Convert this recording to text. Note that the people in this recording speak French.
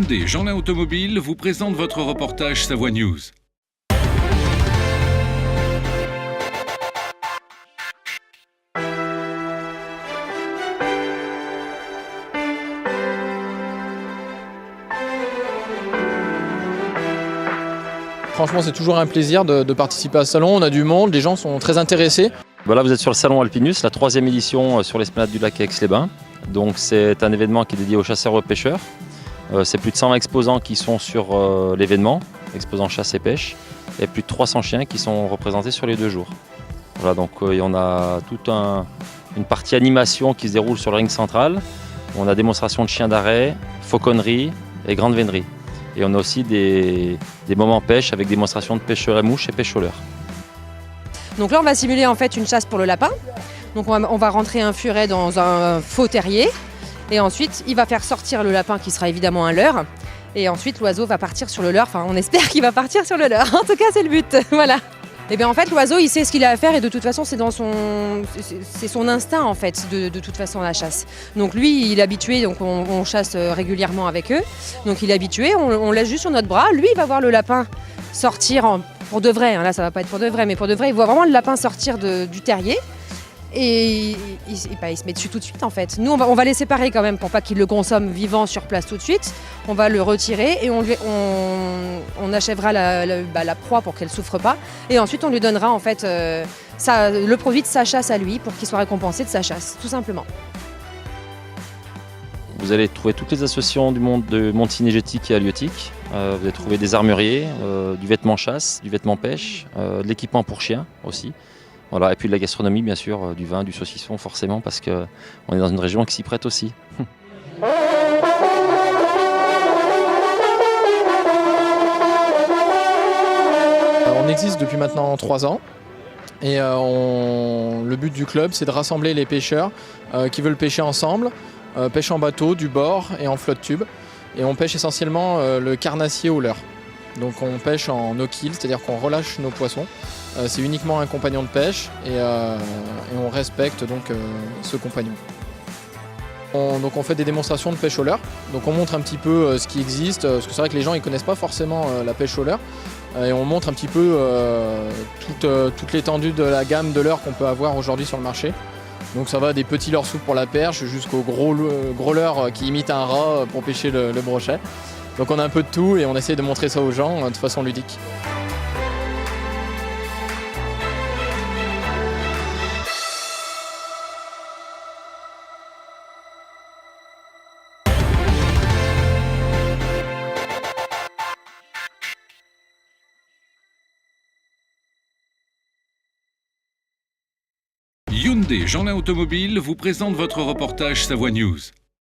Hyundai Jeanlin Automobile vous présente votre reportage Savoie News. Franchement, c'est toujours un plaisir de participer à ce salon. On a du monde, les gens sont très intéressés. Voilà, vous êtes sur le salon Alpinus, la 3e édition sur l'esplanade du lac Aix-les-Bains. Donc c'est un événement qui est dédié aux chasseurs et aux pêcheurs. C'est plus de 120 exposants qui sont sur l'événement, exposants chasse et pêche, et plus de 300 chiens qui sont représentés sur les 2 jours. Voilà, donc on a toute une partie animation qui se déroule sur le ring central. On a démonstration de chiens d'arrêt, fauconnerie et grande vénerie. Et on a aussi des moments pêche avec démonstration de pêcheurs et mouches et pêche au leurre. Donc là, on va simuler en fait une chasse pour le lapin. Donc on va rentrer un furet dans un faux terrier. Et ensuite, il va faire sortir le lapin qui sera évidemment un leurre. Et ensuite, l'oiseau va partir sur le leurre. Enfin, on espère qu'il va partir sur le leurre. En tout cas, c'est le but. Voilà. Et bien en fait, l'oiseau, il sait ce qu'il a à faire et de toute façon, c'est son instinct en fait, de toute façon, la chasse. Donc lui, il est habitué, donc on chasse régulièrement avec eux. Donc il est habitué, on laisse juste sur notre bras. Lui, il va voir le lapin sortir pour de vrai. Là, ça va pas être pour de vrai, mais pour de vrai, il voit vraiment le lapin sortir du terrier. Et il se met dessus tout de suite en fait. Nous on va les séparer quand même pour pas qu'il le consomme vivant sur place tout de suite. On va le retirer et on achèvera la proie pour qu'elle souffre pas. Et ensuite on lui donnera en fait le produit de sa chasse à lui pour qu'il soit récompensé de sa chasse, tout simplement. Vous allez trouver toutes les associations du monde cinégétique et halieutique. Vous allez trouver des armuriers, du vêtement chasse, du vêtement pêche, de l'équipement pour chiens aussi. Voilà, et puis de la gastronomie, bien sûr, du vin, du saucisson, forcément, parce qu'on est dans une région qui s'y prête aussi. On existe depuis maintenant 3 ans. Et le but du club, c'est de rassembler les pêcheurs qui veulent pêcher ensemble, pêche en bateau, du bord et en flotte tube. Et on pêche essentiellement le carnassier au leurre. Donc on pêche en no-kill, c'est-à-dire qu'on relâche nos poissons. C'est uniquement un compagnon de pêche et on respecte donc ce compagnon. Donc on fait des démonstrations de pêche au leurre. Donc on montre un petit peu ce qui existe, parce que c'est vrai que les gens ne connaissent pas forcément la pêche au leurre. Et on montre un petit peu toute l'étendue de la gamme de leurres qu'on peut avoir aujourd'hui sur le marché. Donc ça va des petits leurres souples pour la perche jusqu'aux gros leurres qui imitent un rat pour pêcher le brochet. Donc on a un peu de tout et on essaie de montrer ça aux gens de façon ludique. Hyundai Jeanlin Automobile vous présente votre reportage Savoie News.